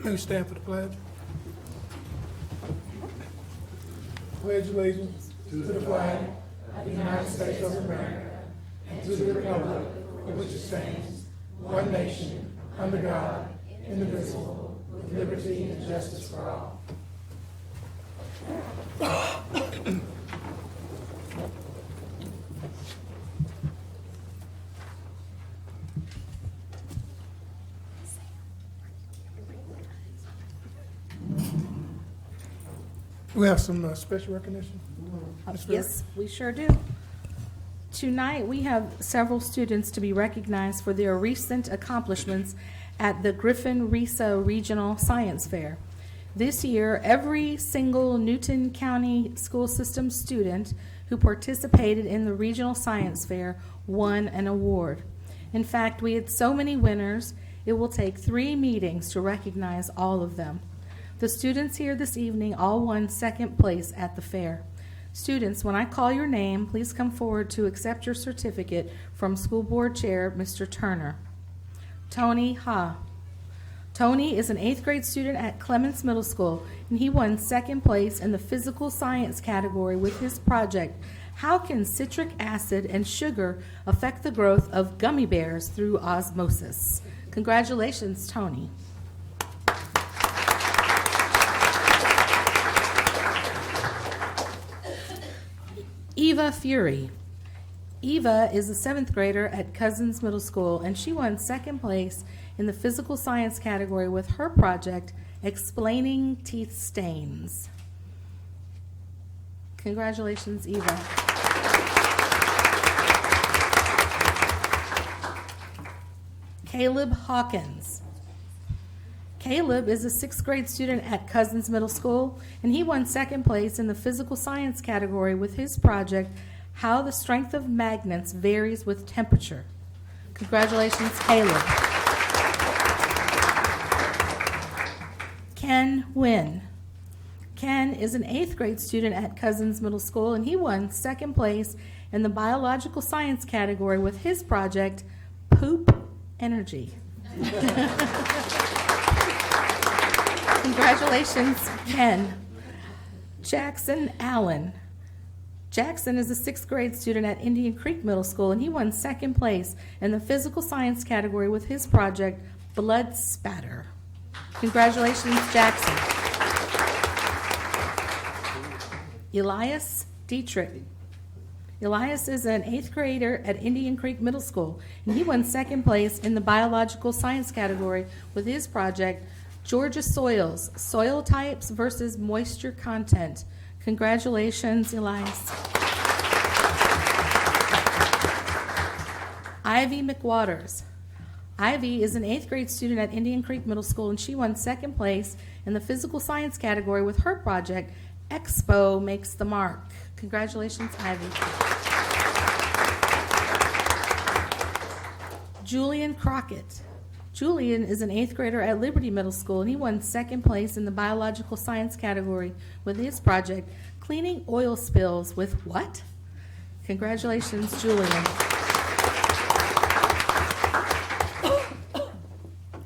May we stand for the pledge? Pledge allegiance to the flag of the United States of America and to the republic for which it stands, one nation, under God, indivisible, with liberty and justice for all. We have some special recognition. Yes, we sure do. Tonight, we have several students to be recognized for their recent accomplishments at the Griffin-Riso Regional Science Fair. This year, every single Newton County School System student who participated in the Regional Science Fair won an award. In fact, we had so many winners, it will take 3 meetings to recognize all of them. The students here this evening all won second place at the fair. Students, when I call your name, please come forward to accept your certificate from School Board Chair, Mr. Turner. Tony Ha. Tony is an 8th grade student at Clements Middle School, and he won second place in the physical science category with his project, How Can Citric Acid and Sugar Affect the Growth of Gummy Bears Through Osmosis? Congratulations, Tony. Eva Fury. Eva is a 7th grader at Cousins Middle School, and she won second place in the physical science category with her project, Explaining Teeth Stains. Congratulations, Eva. Caleb Hawkins. Caleb is a 6th grade student at Cousins Middle School, and he won second place in the physical science category with his project, How the Strength of Magnets Varies with Temperature. Congratulations, Caleb. Ken Wynn. Ken is an 8th grade student at Cousins Middle School, and he won second place in the biological science category with his project, Poop Energy. Congratulations, Ken. Jackson Allen. Jackson is a 6th grade student at Indian Creek Middle School, and he won second place in the physical science category with his project, Blood Spatter. Congratulations, Jackson. Elias Dietrich. Elias is an 8th grader at Indian Creek Middle School, and he won second place in the biological science category with his project, Georgia Soils, Soil Types versus Moisture Content. Congratulations, Elias. Ivy McWaters. Ivy is an 8th grade student at Indian Creek Middle School, and she won second place in the physical science category with her project, Expo Makes the Mark. Congratulations, Ivy. Julian Crockett. Julian is an 8th grader at Liberty Middle School, and he won second place in the biological science category with his project, Cleaning Oil Spills with What? Congratulations, Julian.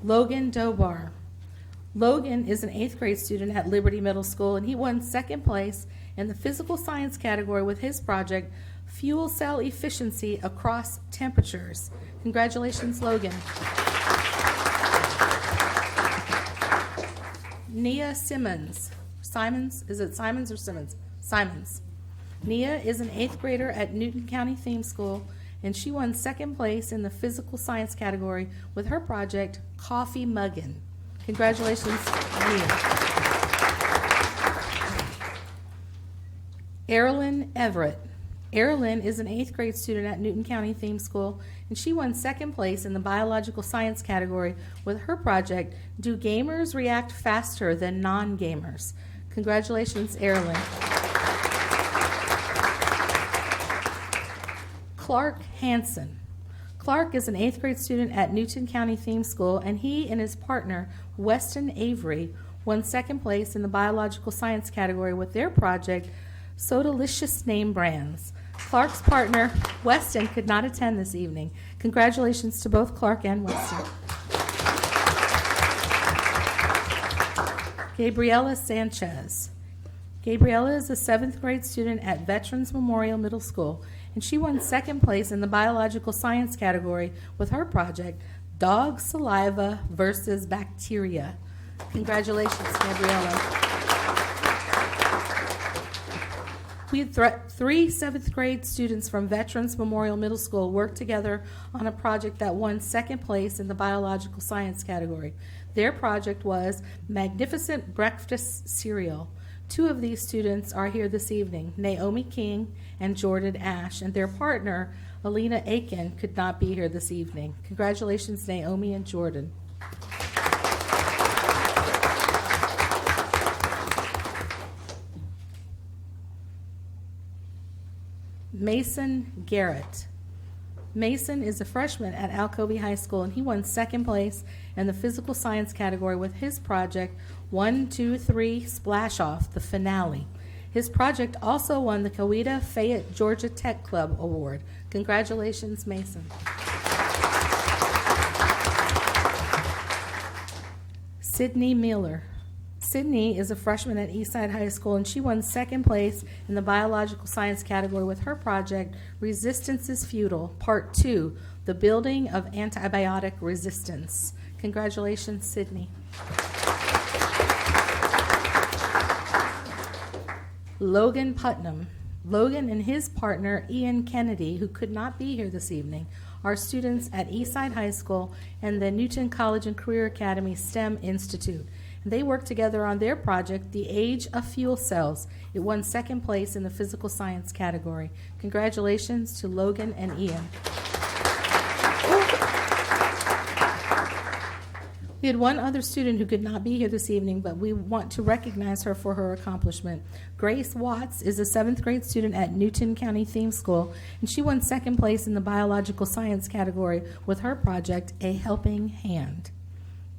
Logan Dobar. Logan is an 8th grade student at Liberty Middle School, and he won second place in the physical science category with his project, Fuel Cell Efficiency Across Temperatures. Congratulations, Logan. Nia Simmons. Is it Simons or Simmons? Simons. Nia is an 8th grader at Newton County Theme School, and she won second place in the physical science category with her project, Coffee Muggin'. Congratulations, Nia. Erilyn Everett. Erilyn is an 8th grade student at Newton County Theme School, and she won second place in the biological science category with her project, Do Gamers React Faster Than Non-Gamers? Congratulations, Erilyn. Clark Hansen. Clark is an 8th grade student at Newton County Theme School, and he and his partner, Weston Avery, won second place in the biological science category with their project, Sodalicious Name Brands. Clark's partner, Weston, could not attend this evening. Congratulations to both Clark and Weston. Gabriela Sanchez. Gabriela is a 7th grade student at Veterans Memorial Middle School, and she won 2nd place in the biological science category with her project, Dog Saliva versus Bacteria. Congratulations, Gabriela. We had 3 7th grade students from Veterans Memorial Middle School work together on a project that won 2nd place in the biological science category. Their project was Magnificent Breakfast Cereal. 2 of these students are here this evening, Naomi King and Jordan Ash, and their partner, Alina Aiken, could not be here this evening. Congratulations, Naomi and Jordan. Mason Garrett. Mason is a freshman at Alcovey High School, and he won 2nd place in the physical science category with his project 1, 2, 3 Splash Off, the finale. His project also won the Coweta Fayette Georgia Tech Club Award. Congratulations, Mason. Sydney Miller. Sydney is a freshman at Eastside High School, and she won 2nd place in the biological science category with her project, Resistance is Futile, Part 2, The Building of Antibiotic Resistance. Congratulations, Sydney. Logan Putnam. Logan and his partner, Ian Kennedy, who could not be here this evening, are students at Eastside High School and the Newton College and Career Academy STEM Institute. They worked together on their project, The Age of Fuel Cells. It won 2nd place in the physical science category. Congratulations to Logan and Ian. We had one other student who could not be here this evening, but we want to recognize her for her accomplishment. Grace Watts is a 7th grade student at Newton County Theme School, and she won 2nd place in the biological science category with her project, A Helping Hand.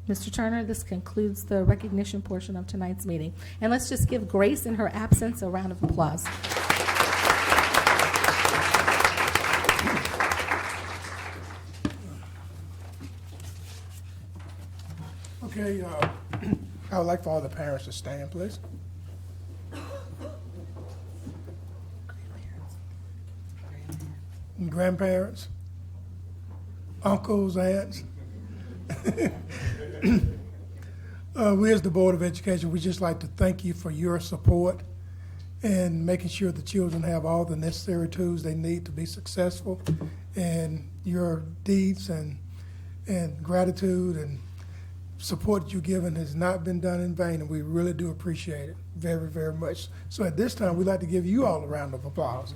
Mr. Turner, this concludes the recognition portion of tonight's meeting. And let's just give Grace in her absence a round of applause. Okay, I would like for all the parents to stand, please. And grandparents, uncles, aunts. We as the Board of Education, we just like to thank you for your support and making sure the children have all the necessary tools they need to be successful. And your deeds and gratitude and support you've given has not been done in vain, and we really do appreciate it very, very much. So at this time, we'd like to give you all a round of applause.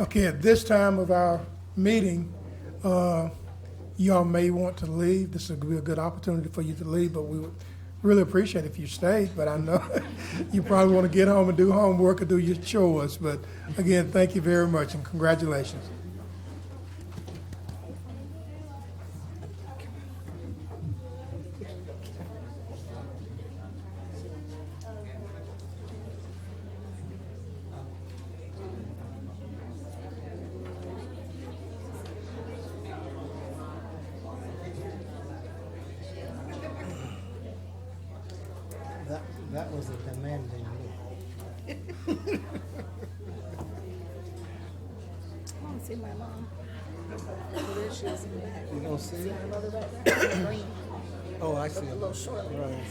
Okay, at this time of our meeting, y'all may want to leave. This will be a good opportunity for you to leave, but we would really appreciate it if you stayed. But I know you probably want to get home and do homework or do your chores. But again, thank you very much and congratulations. That was a demanding look. I want to see my mom. There she is in the back. You gonna see? My mother back there. Green. Oh, I see. A little short. Right.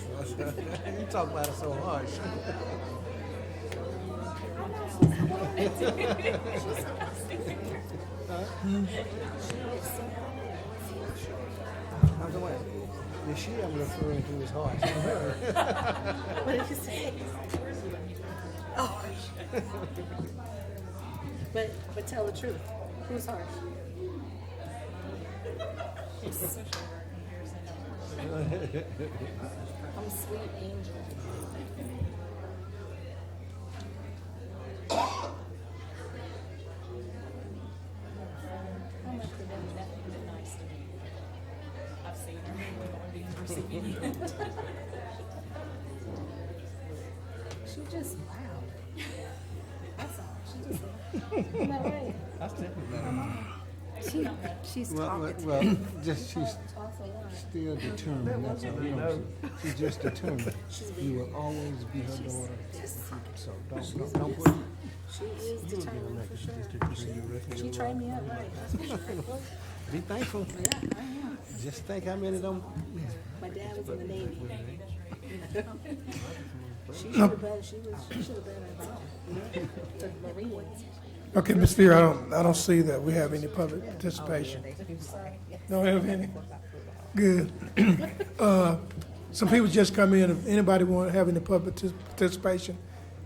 You talk about it so harsh. By the way, the she I'm referring to is harsh. What did you say? Oh. But tell the truth. Who's harsh? I'm sweet angel. How much for them that been nice to me? I've seen her being receiving. She just loud. That's all. She just isn't that right? That's definitely better. She's Well, talking. well, just she's still determined. That's all. You know, she's just determined. You will always be her daughter. So don't put. She is determined for sure. She trained me up right. That's for sure. Be thankful. Yeah, I am. Just think how many of them. My dad was in the Navy. She should have been. She should have been at the Marines. Okay, Ms. Fear, I don't see that we have any public participation. Don't have any? Good. Some people just come in. If anybody want to have any public participation,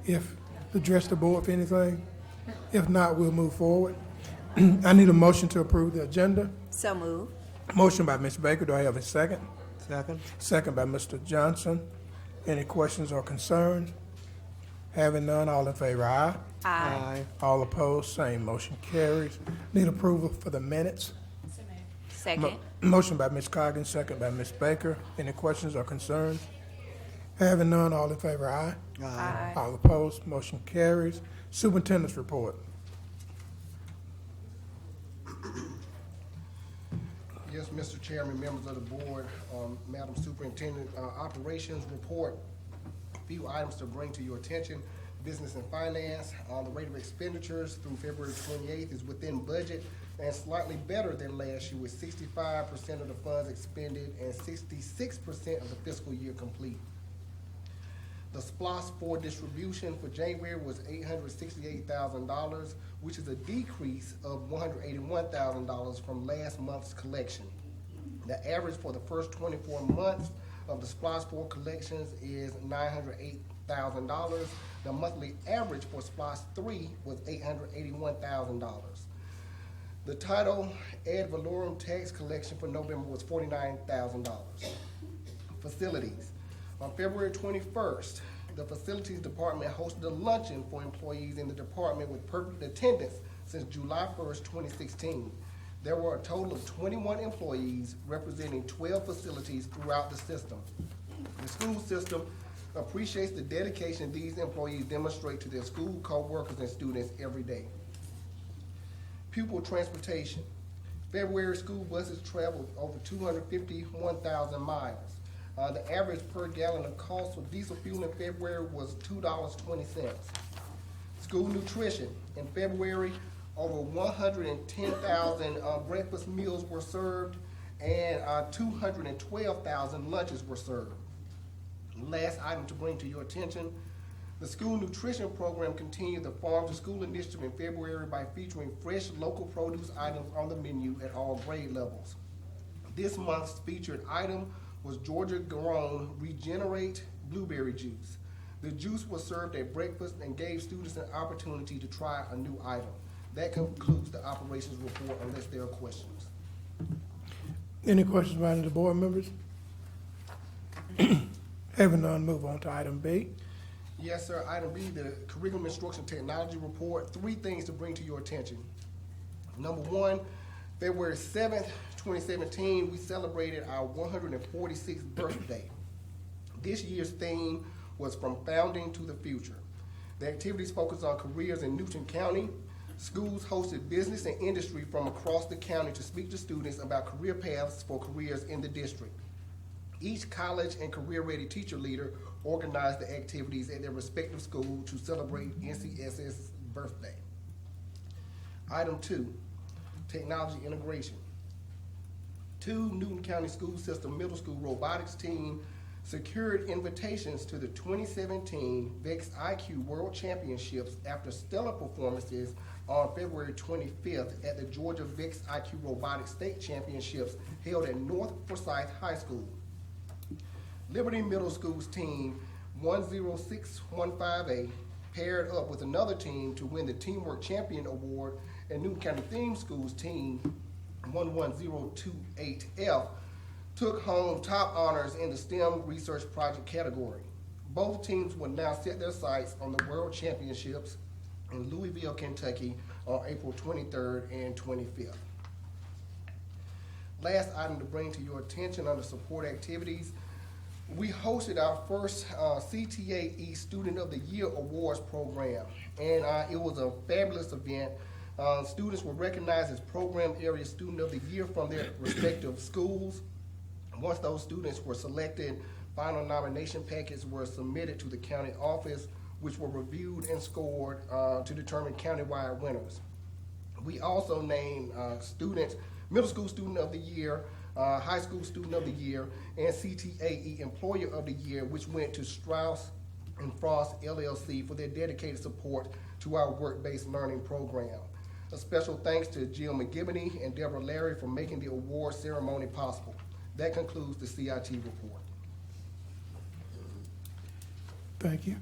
if address the board for anything. If not, we'll move forward. I need a motion to approve the agenda. So move. Motion by Ms. Baker. Do I have a second? Second. Second by Mr. Johnson. Any questions or concerns? Having none, all in favor, aye. Aye. All opposed, same. Motion carries. Need approval for the minutes. Second. Motion by Ms. Coggins, second by Ms. Baker. Any questions or concerns? Having none, all in favor, aye. Aye. All opposed, motion carries. Superintendent's report. Yes, Mr. Chairman, members of the board, Madam Superintendent, operations report. Few items to bring to your attention. Business and finance, the rate of expenditures through February 28th is within budget and slightly better than last year, with 65% of the funds expended and 66% of the fiscal year complete. The SPLOS 4 distribution for January was $868,000, which is a decrease of $181,000 from last month's collection. The average for the first 24 months of the SPLOS 4 collections is $908,000. The monthly average for SPLOS 3 was $881,000. The title ad valorem tax collection for November was $49,000. Facilities. On February 21st, the Facilities Department hosted a luncheon for employees in the department with perfect attendance since July 1st, 2016. There were a total of 21 employees representing 12 facilities throughout the system. The school system appreciates the dedication these employees demonstrate to their school co-workers and students every day. Pupil transportation. February school buses traveled over 251,000 miles. The average per gallon of cost for diesel fuel in February was $2.20. School nutrition. In February, over 110,000 breakfast meals were served and 212,000 lunches were served. Last item to bring to your attention, the school nutrition program continued the Farm to School initiative in February by featuring fresh local produce items on the menu at all grade levels. This month's featured item was Georgia grown Regenerate blueberry juice. The juice was served at breakfast and gave students an opportunity to try a new item. That concludes the operations report unless there are questions. Any questions by any of the board members? Having none, move on to item B. Yes, sir. Item B, the curriculum instruction technology report. 3 things to bring to your attention. Number 1, February 7th, 2017, we celebrated our 146th birthday. This year's theme was From Founding to the Future. The activities focused on careers in Newton County. Schools hosted business and industry from across the county to speak to students about career paths for careers in the district. Each college and career-ready teacher leader organized the activities at their respective school to celebrate NCSS's birthday. Item 2, technology integration. 2 Newton County School System Middle School robotics team secured invitations to the 2017 VEX IQ World Championships after stellar performances on February 25th at the Georgia VEX IQ Robotics State Championships held at North Forsyth High School. Liberty Middle School's team 10615A paired up with another team to win the Teamwork Champion Award, and Newton County Theme School's team 11028F took home top honors in the STEM Research Project category. Both teams will now set their sights on the World Championships in Louisville, Kentucky on April 23rd and 25th. Last item to bring to your attention under support activities, we hosted our first CTAE Student of the Year Awards program, and it was a fabulous event. Students were recognized as Program Area Student of the Year from their respective schools. Once those students were selected, final nomination packets were submitted to the county office, which were reviewed and scored to determine countywide winners. We also named students, Middle School Student of the Year, High School Student of the Year, and CTAE Employer of the Year, which went to Strauss and Frost LLC for their dedicated support to our work-based learning program. A special thanks to Jill McGibney and Deborah Larry for making the award ceremony possible. That concludes the CIT report. Thank you.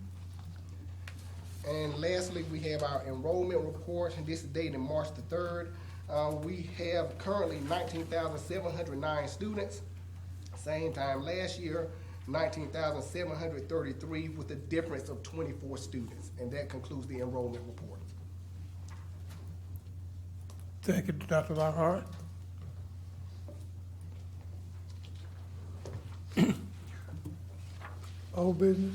And lastly, we have our enrollment report, and this is dated March the 3rd. We have currently 19,709 students. Same time last year, 19,733 with a difference of 24 students. And that concludes the enrollment report. Thank you, Dr. Lockhart. Old business?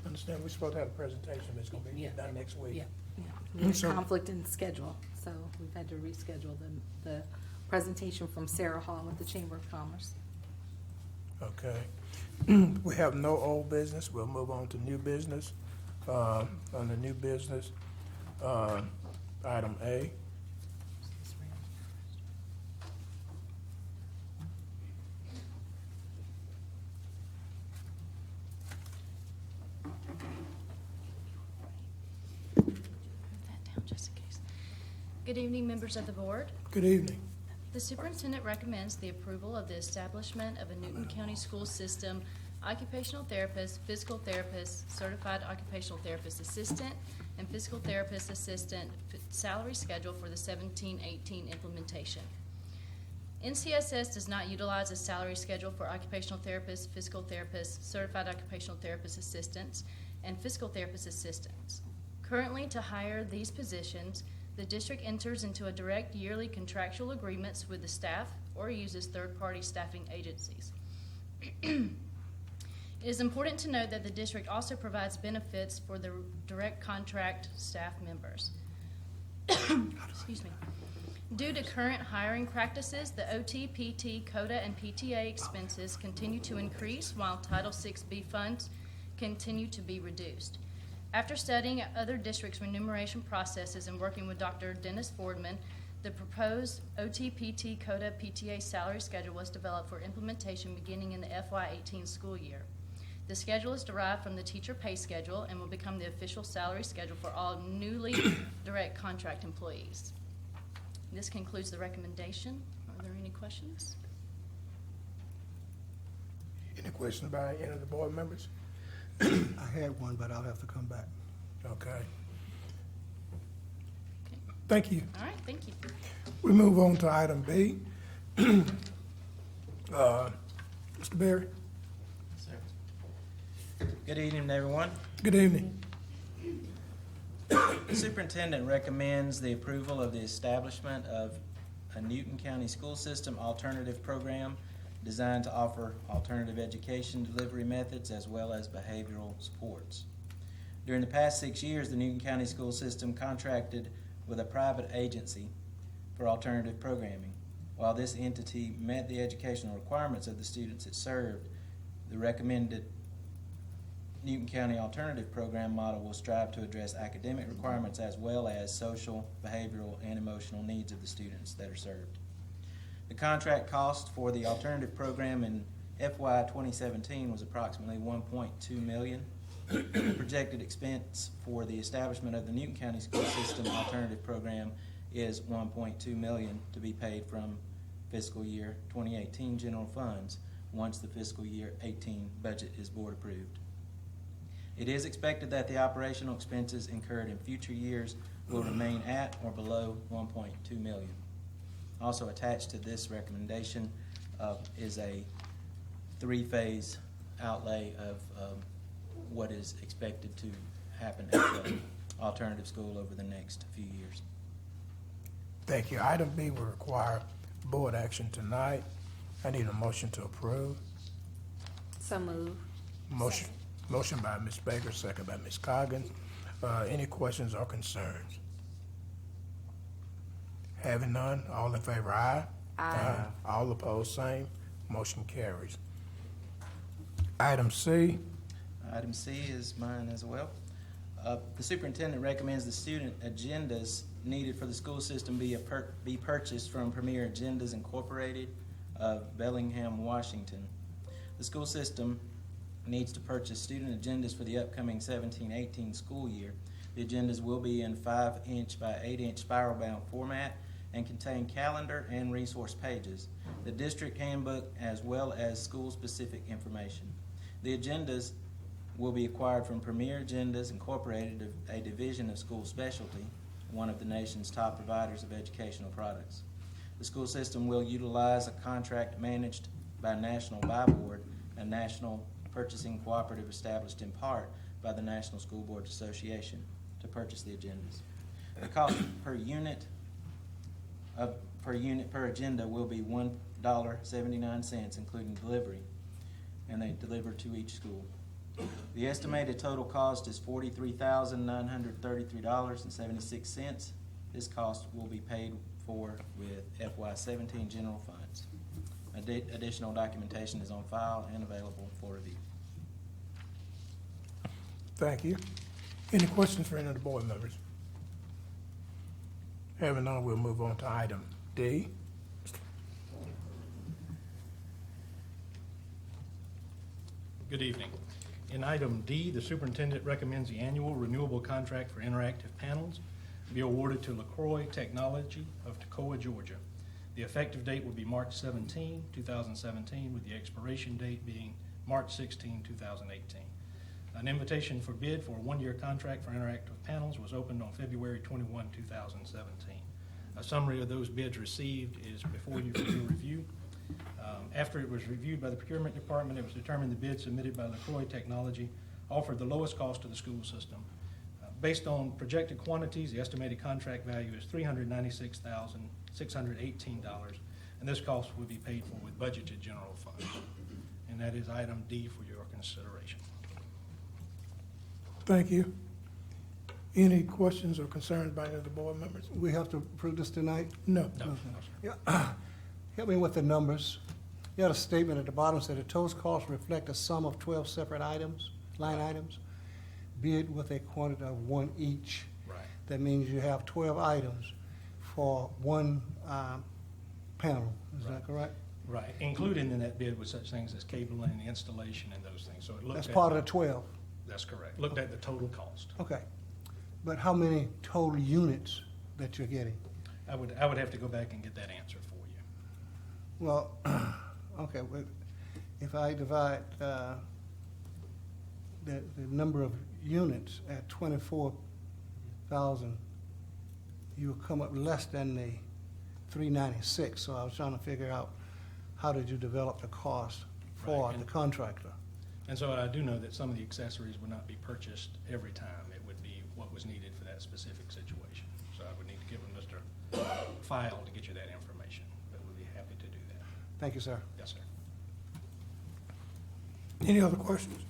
Understand we're supposed to have a presentation, but it's gonna be done next week. Yeah, yeah. There's So- conflict in schedule, so we've had to reschedule the presentation from Sarah Hall with the Chamber of Commerce. Okay. We have no old business. We'll move on to new business. On the new business, item A. Good evening, members of the board. Good evening. The superintendent recommends the approval of the establishment of a Newton County School System occupational therapist, physical therapist, certified occupational therapist assistant, and physical therapist assistant salary schedule for the 17-18 implementation. NCSS does not utilize a salary schedule for occupational therapists, physical therapists, certified occupational therapist assistants, and physical therapist assistants. Currently, to hire these positions, the district enters into a direct yearly contractual agreements with the staff or uses third-party staffing agencies. It is important to note that the district also provides benefits for the direct contract staff members. Excuse me. Due to current hiring practices, the OT, PT, CODA, and PTA expenses continue to increase while Title VI-B funds continue to be reduced. After studying other districts' remuneration processes and working with Dr. Dennis Fordman, the proposed OT, PT, CODA, PTA salary schedule was developed for implementation beginning in the FY18 school year. The schedule is derived from the teacher pay schedule and will become the official salary schedule for all newly direct contract employees. This concludes the recommendation. Are there any questions? Any questions by any of the board members? I had one, but I'll have to come back. Okay. Okay. Thank you. All right, thank you. We move on to item B. Mr. Berry? Good evening, everyone. Good evening. The superintendent recommends the approval of the establishment of a Newton County School System alternative program designed to offer alternative education delivery methods as well as behavioral supports. During the past 6 years, the Newton County School System contracted with a private agency for alternative programming. While this entity met the educational requirements of the students it served, the recommended Newton County alternative program model will strive to address academic requirements as well as social, behavioral, and emotional needs of the students that are served. The contract cost for the alternative program in FY 2017 was approximately $1.2 million. The projected expense for the establishment of the Newton County School System alternative program is $1.2 million to be paid from fiscal year 2018 general funds once the fiscal year 18 budget is board approved. It is expected that the operational expenses incurred in future years will remain at or below $1.2 million. Also attached to this recommendation is a three-phase outlay of what is expected to happen at the alternative school over the next few years. Thank you. Item B will require board action tonight. I need a motion to approve. So move. Motion by Ms. Baker, second by Ms. Coggins. Any questions or concerns? Having none, all in favor, aye. Aye. All opposed, same. Motion carries. Item C, Item C is mine as well. The superintendent recommends the student agendas needed for the school system be purchased from Premier Agendas Incorporated of Bellingham, Washington. The school system needs to purchase student agendas for the upcoming 17-18 school year. The agendas will be in 5-inch by 8-inch spiral-bound format and contain calendar and resource pages, the district handbook, as well as school-specific information. The agendas will be acquired from Premier Agendas Incorporated, a division of School Specialty, one of the nation's top providers of educational products. The school system will utilize a contract managed by National Buy Board, a national purchasing cooperative established in part by the National School Boards Association, to purchase the agendas. The cost per agenda will be $1.79, including delivery, and they deliver to each school. The estimated total cost is $43,933.76. This cost will be paid for with FY17 general funds. Additional documentation is on file and available for review. thank you. Any questions for any of the board members? Having none, we'll move on to item D. Good evening. In item D, the superintendent recommends the annual renewable contract for interactive panels be awarded to LaCroix Technology of Toccoa, Georgia. The effective date will be March 17, 2017, with the expiration date being March 16, 2018. An invitation for bid for a one-year contract for interactive panels was opened on February 21, 2017. A summary of those bids received is before you for your review. After it was reviewed by the procurement department, it was determined the bid submitted by LaCroix Technology offered the lowest cost to the school system. Based on projected quantities, the estimated contract value is $396,618, and this cost will be paid for with budgeted general funds. And that is item D for your consideration. Thank you. Any questions or concerns by any of the board members? We have to approve this tonight? No. No, no, sir. Yeah. Help me with the numbers. You had a statement at the bottom that the total costs reflect a sum of 12 separate items, line items, bid with a quantity of one each. Right. That means you have 12 items for one panel. Is that correct? Right, included in that bid was such things as cabling, installation, and those things. So it looked That's at part of the 12. That's correct. Looked at the total cost. Okay. But how many total units that you're getting? I would have to go back and get that answer for you. Well, okay, well, if I divide the number of units at 24,000, you will come up less than the 396. So I was trying to figure out how did you develop the cost for Right, the contractor? And so I do know that some of the accessories would not be purchased every time. It would be what was needed for that specific situation. So I would need to give Mr. File to get you that information, but we'd be happy to do that. Thank you, sir. Yes, sir. Any other questions?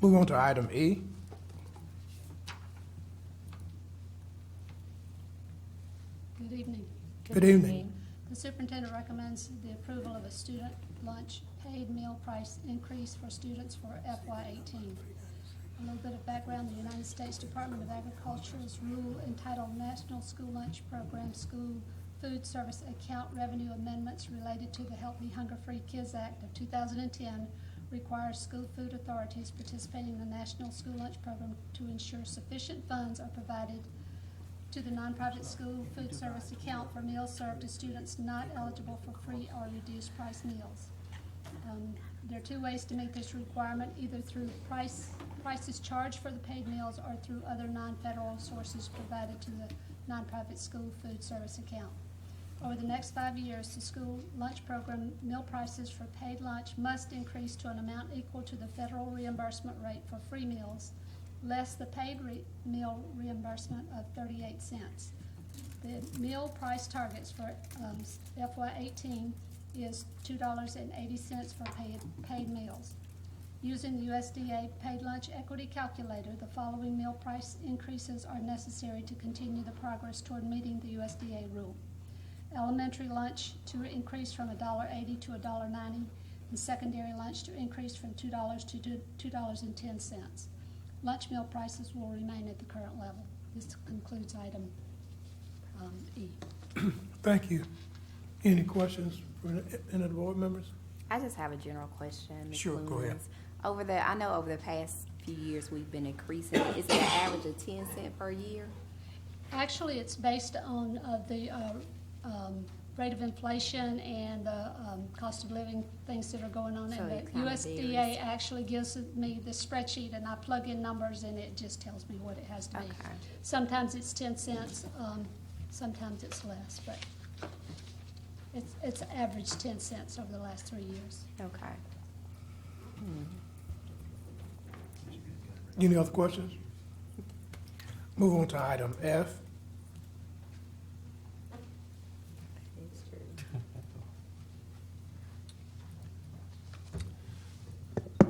Move on to item E. Good evening. Good evening. The superintendent recommends the approval of a student lunch paid meal price increase for students for FY18. A little bit of background, the United States Department of Agriculture's rule entitled National School Lunch Program School Food Service Account Revenue Amendments related to the Help Me Hunger Free Kids Act of 2010 requires school food authorities participating in the National School Lunch Program to ensure sufficient funds are provided to the nonprofit school food service account for meals served to students not eligible for free or reduced price meals. There are two ways to meet this requirement, either through prices charged for the paid meals or through other non-federal sources provided to the nonprofit school food service account. Over the next 5 years, the school lunch program meal prices for paid lunch must increase to an amount equal to the federal reimbursement rate for free meals, less the paid meal reimbursement of 38 cents. The meal price targets for FY18 is $2.80 for paid meals. Using the USDA paid lunch equity calculator, the following meal price increases are necessary to continue the progress toward meeting the USDA rule. Elementary lunch to increase from $1.80 to $1.90, and secondary lunch to increase from $2 to $2.10. Lunch meal prices will remain at the current level. This concludes item E. Thank you. Any questions from any of the board members? I just have a general question, Ms. Sure, go ahead. Lumens. I know over the past few years we've been increasing. Is it an average of 10 cents per year? Actually, it's based on the rate of inflation and the cost of living, things that are going on. So And it the kinda USDA varies. actually gives me the spreadsheet, and I plug in numbers, and it just tells me what it has to be. Okay. Sometimes it's 10 cents, sometimes it's less, but it's averaged 10 cents over the last 3 years. Okay. Any other questions? Move on to item F. It's true.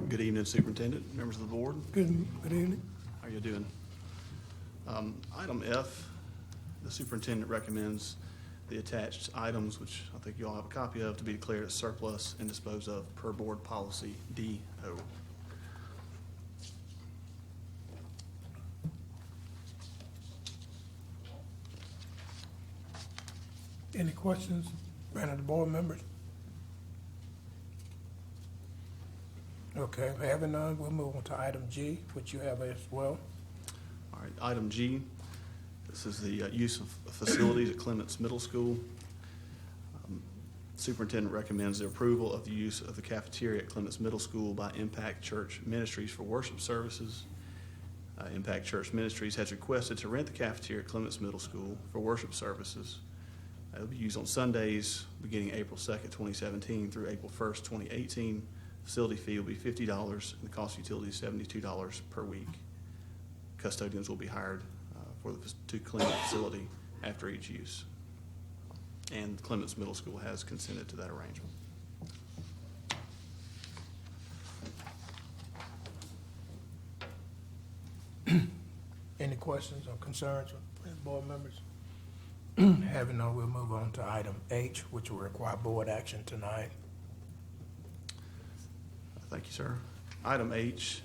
Good evening, Superintendent, members of the board. Good evening. How are you doing? Item F, the superintendent recommends the attached items, which I think you all have a copy of, to be declared as surplus and disposed of per board policy DO. Any questions by any of the board members? Okay, having none, we'll move on to item G, which you have as well. All right, item G, this is the use of facilities at Clements Middle School. Superintendent recommends the approval of the use of the cafeteria at Clements Middle School by Impact Church Ministries for worship services. Impact Church Ministries has requested to rent the cafeteria at Clements Middle School for worship services. It will be used on Sundays beginning April 2nd, 2017 through April 1st, 2018. Facility fee will be $50 and the cost of utilities $72 per week. Custodians will be hired to clean the facility after each use. And Clements Middle School has consented to that arrangement. Any questions or concerns from any board members? Having none, we'll move on to item H, which will require board action tonight. Thank you, sir. Item H,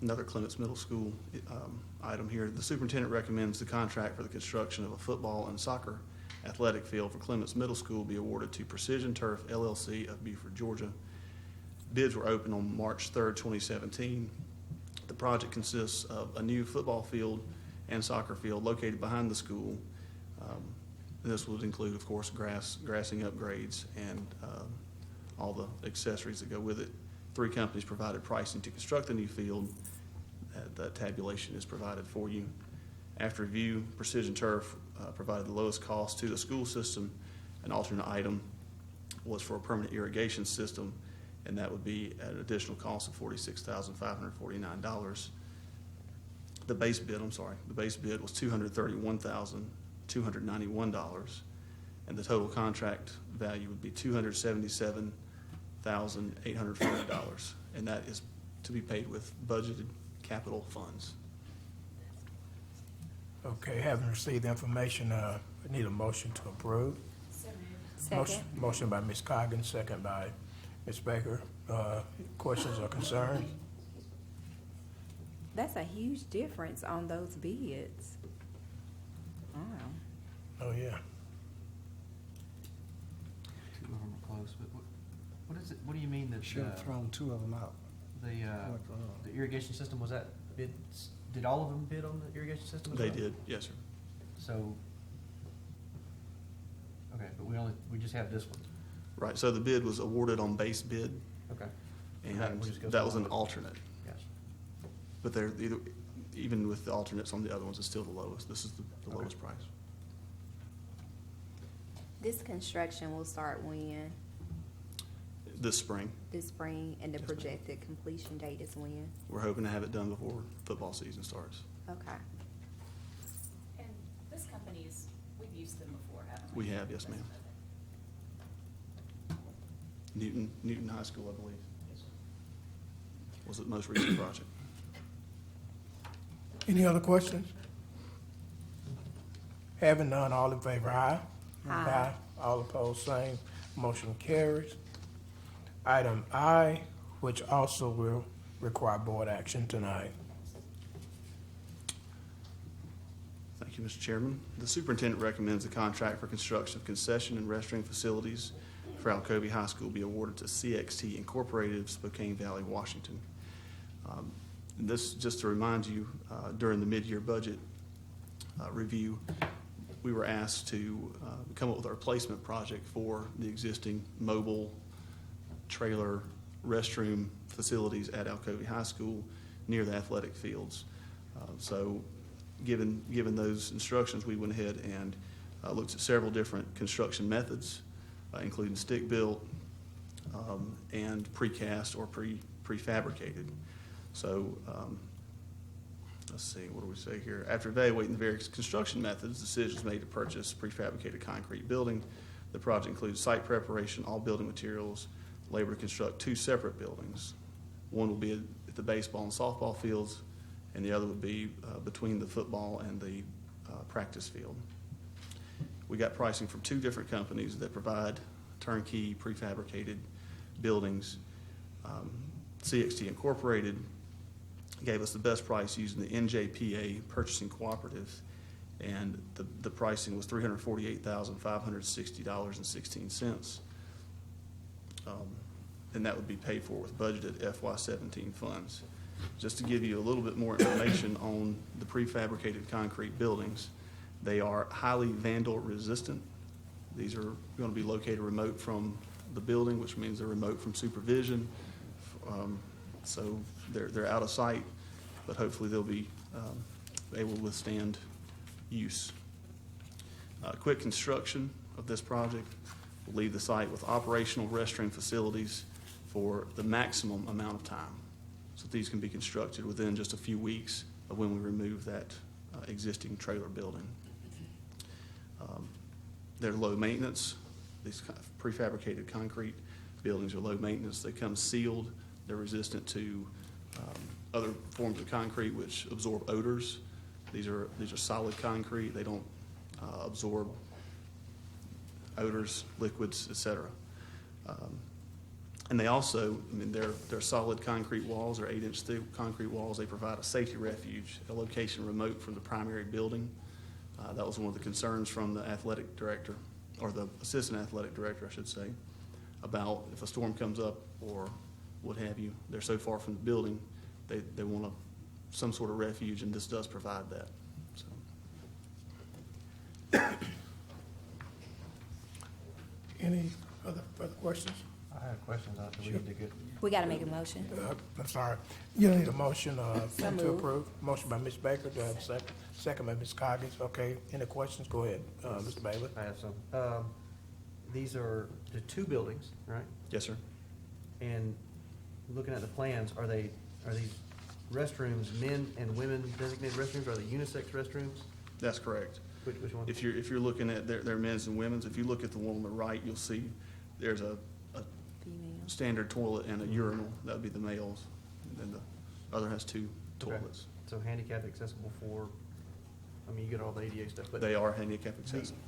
another Clements Middle School item here. The superintendent recommends the contract for the construction of a football and soccer athletic field for Clements Middle School be awarded to Precision Turf LLC of Beaufort, Georgia. Bids were opened on March 3rd, 2017. The project consists of a new football field and soccer field located behind the school. This would include, of course, grassing upgrades and all the accessories that go with it. 3 companies provided pricing to construct the new field. That tabulation is provided for you. After review, Precision Turf provided the lowest cost to the school system. An alternate item was for a permanent irrigation system, and that would be at an additional cost of $46,549. The base bid was $231,291, and the total contract value would be $277,840, and that is to be paid with budgeted capital funds. Okay, having received the information, I need a motion to approve. Second. Motion by Ms. Coggins, second by Ms. Baker. Questions or concerns? That's a huge difference on those bids. Wow. Oh, yeah. Two of them are close, but what is it, what do you mean that, Should have thrown 2 of them out. the irrigation system, was that bid, did all of them bid on the irrigation system as They well? did, yes, sir. So, okay, but we just have this one, Right, so the bid was awarded on base bid, okay. and That one just goes that was along an with it. alternate. Yes. But they're even with the alternates on the other ones, it's still the lowest. This is the Okay. lowest price. This construction will start when? This spring, This spring, and the Yes, ma'am. projected completion date is when? we're hoping to have it done before football season starts. Okay. And this company's, we've used them before, haven't we? We have, yes, ma'am. Newton High School, I believe. was the most recent project. Any other questions? Having none, all in favor, aye? Aye. All opposed, same. Motion carries. Item I, which also will require board action tonight. Thank you, Mr. Chairman. The superintendent recommends the contract for construction of concession and restroom facilities for Alcovy High School be awarded to CXT Incorporated of Spokane Valley, Washington. And this, just to remind you, during the mid-year budget review, we were asked to come up with a replacement project for the existing mobile trailer restroom facilities at Alcovy High School near the athletic fields. So given those instructions, we went ahead and looked at several different construction methods, including stick-built and precast or prefabricated. So let's see, what do we say here? After evaluating the various construction methods, decisions made to purchase prefabricated concrete building. The project includes site preparation, all building materials, labor to construct 2 separate buildings. One will be at the baseball and softball fields, and the other would be between the football and the practice field. We got pricing from 2 different companies that provide turnkey prefabricated buildings. CXT Incorporated gave us the best price using the NJPA Purchasing Cooperative, and the pricing was $348,560.16. And that would be paid for with budgeted FY17 funds. Just to give you a little bit more information on the prefabricated concrete buildings, they are highly vandal resistant. These are going to be located remote from the building, which means they're remote from supervision. So they're out of sight, but hopefully they'll be able to withstand use. Quick construction of this project will leave the site with operational restroom facilities for the maximum amount of time. So these can be constructed within just a few weeks of when we remove that existing trailer building. They're low maintenance. These prefabricated concrete buildings are low maintenance. They come sealed. They're resistant to other forms of concrete which absorb odors. These are solid concrete. They don't absorb odors, liquids, etc. And they also, I mean, they're solid concrete walls. They're 8-inch thick concrete walls. They provide a safety refuge, a location remote from the primary building. That was one of the concerns from the athletic director, or the assistant athletic director, I should say, about if a storm comes up or what have you. They're so far from the building, they want some sort of refuge, and this does provide that. So. Any other further questions? I have questions. Do we need to get? We gotta make a motion. I'm sorry. You need a motion to moved. approve. Motion by Ms. Baker. Do I have a second? Second by Ms. Coggins. Okay. Any questions? Go ahead, Mr. Bailey. I have some. These are the 2 buildings, right? Yes, sir. And looking at the plans, are these restrooms men and women designated restrooms? Are they unisex restrooms? That's correct. Which one? If you're looking at their men's and women's, if you look at the one on the right, you'll see there's a Female. standard toilet and a urinal. That would be the males. And then the other has 2 Okay. toilets. So handicap accessible for, I mean, you get all the ADA stuff, but They are handicap accessible.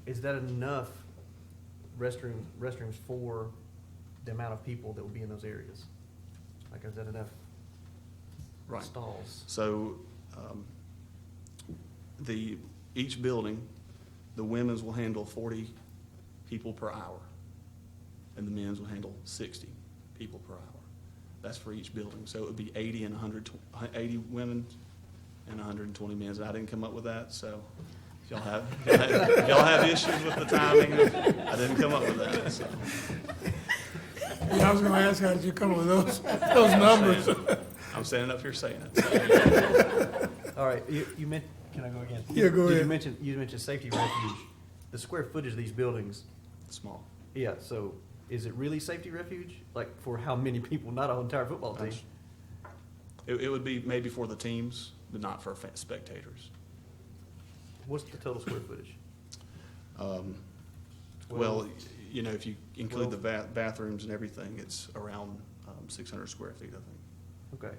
is that enough restrooms for the amount of people that will be in those areas? Like, is that enough Right. stalls? So each building, the women's will handle 40 people per hour, and the men's will handle 60 people per hour. That's for each building. So it would be 80 and 80 women and 120 men. And I didn't come up with that, so if y'all have issues with the timing, I didn't come up with that. So. Yeah, I was gonna ask, how did you come up with those numbers? I'm standing up here saying it. All right, you meant, can I go again? Yeah, go ahead. You mentioned safety refuge. The square footage of these buildings, Small. yeah, so is it really safety refuge? Like, for how many people, not an entire football team? It would be maybe for the teams, but not for spectators. What's the total square footage? Well, you know, if you include the bathrooms and everything, it's around 600 square feet, I think. Okay,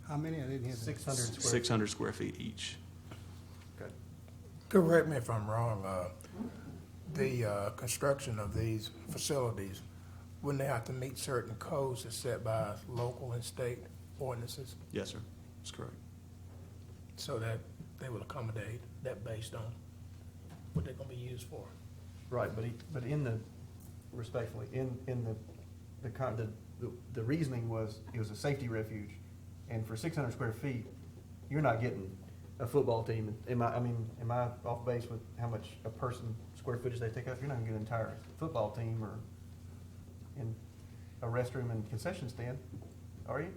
How many? I didn't hear that. 600 square. 600 square feet each. Okay. Correct me if I'm wrong, the construction of these facilities, wouldn't they have to meet certain codes that's set by local and state ordinances Yes, sir. That's correct. so that they will accommodate that based on what they're gonna be used for? Right, but in the, respectfully, in the reasoning was, it was a safety refuge, and for 600 square feet, you're not getting a football team. Am I off base with how much a person, square footage they take up? You're not gonna get an entire football team or in a restroom and concession stand, are you?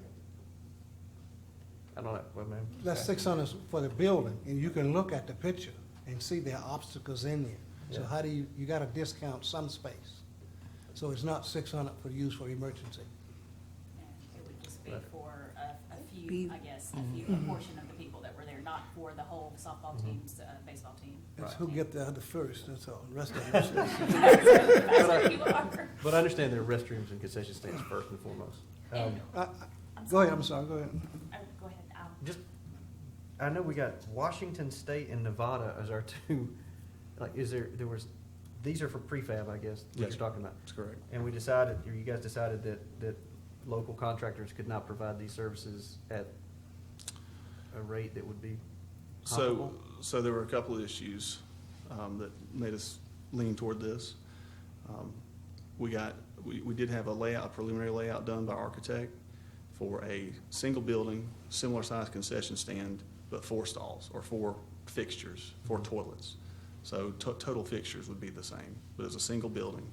I don't know, well, man. That's 600 for the building, and you can look at the picture and see there are obstacles in there. So Yeah. how do you gotta discount some space. So it's not 600 for use for emergency. And it would just be Right. for a few, I guess, a portion of the people that were there, not for the whole softball team's, baseball team. That's Right. who get there the first, that's all. The rest of them. That's where you are. But I understand there are restrooms and concession stands first and foremost. And- Go ahead, I'm sorry, go ahead. Oh, go ahead, Just, I know we got Washington State and Nevada as our two, like, these are for prefab, I guess, what Yes. you're talking about. That's correct. And we decided, or you guys decided that local contractors could not provide these services at a rate that would be comparable? So there were a couple of issues that made us lean toward this. We did have a preliminary layout done by architect for a single building, similar size concession stand, but 4 stalls or 4 fixtures, 4 toilets. So total fixtures would be the same, but it's a single building.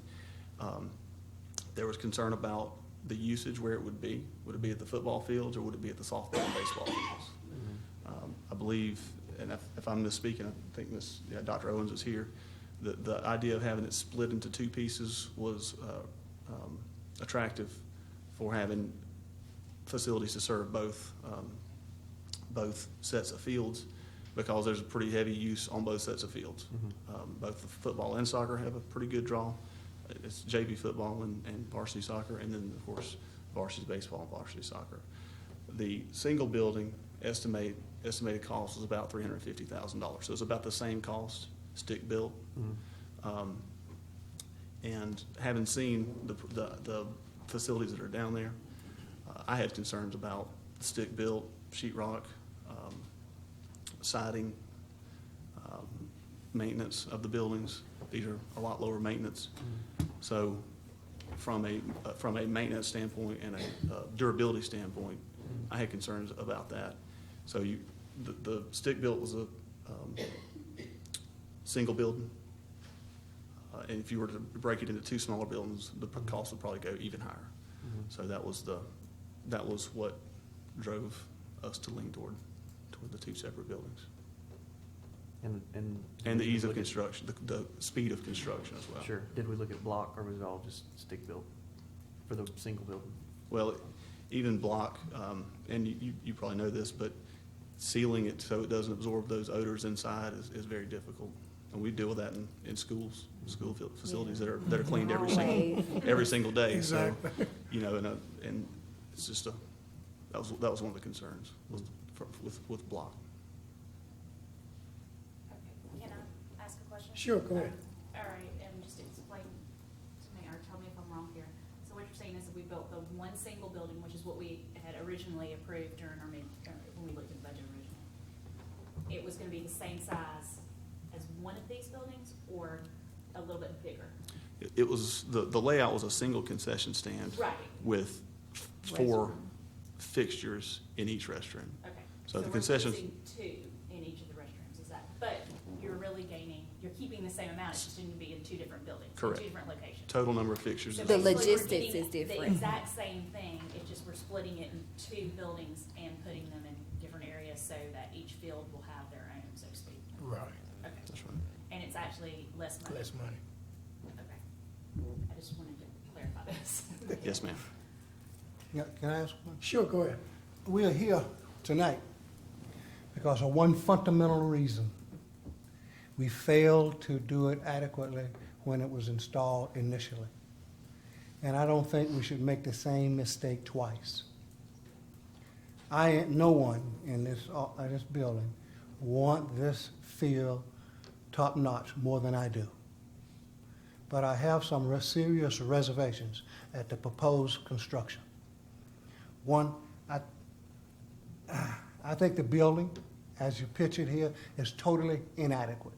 There was concern about the usage, where it would be. Would it be at the football fields or would it be at the softball and baseball fields? I believe, and if I'm misspeaking, I think Dr. Owens is here, the idea of having it split into 2 pieces was attractive for having facilities to serve both sets of fields, because there's a pretty heavy use on both sets of fields. Both the football and soccer have a pretty good draw. It's JV football and varsity soccer, and then, of course, varsity baseball and varsity soccer. The single building estimated cost was about $350,000, so it's about the same cost, stick built. And having seen the facilities that are down there, I had concerns about stick built, sheetrock, siding, maintenance of the buildings. These are a lot lower maintenance. So from a maintenance standpoint and a durability standpoint, I had concerns about that. So the stick built was a single building. And if you were to break it into 2 smaller buildings, the cost would probably go even higher. So that was what drove us to lean toward the 2 separate buildings. And the ease of construction, the speed of construction as well. Sure. Did we look at block, or was it all just stick built for the single building? Well, even block, and you probably know this, but sealing it so it doesn't absorb those odors inside is very difficult. And we deal with that in school facilities that are cleaned every single day. Exactly. So, and it's just that was one of the concerns with block. Can I ask a question? Sure, go ahead. All right, and just explain to me, or tell me if I'm wrong here. So what you're saying is that we built the one single building, which is what we had originally approved during when we looked at the budget originally. It was gonna be the same size as one of these buildings, or a little bit bigger? It was, the layout was a single concession stand. Right. With 4 fixtures in each restroom. Okay. So the we're concessions. using 2 in each of the restrooms, is that, but you're really you're keeping the same amount, it's just going to be in 2 different buildings. Correct. 2 different locations. Total number of fixtures. So is- The basically, we're logistics getting is different. The exact same thing, it's just we're splitting it in 2 buildings and putting them in different areas so that each field will have their own, so to speak. Right, Okay. That's right. And it's actually less money? less money. Okay. I just wanted to clarify this. Yes, ma'am. Yeah, can I ask one? Sure, go ahead. We are here tonight because of one fundamental reason. We failed to do it adequately when it was installed initially. and I don't think we should make the same mistake twice. No one in this building want this field top-notch more than I do. But I have some serious reservations at the proposed construction. One, I think the building, as you picture it here, is totally inadequate.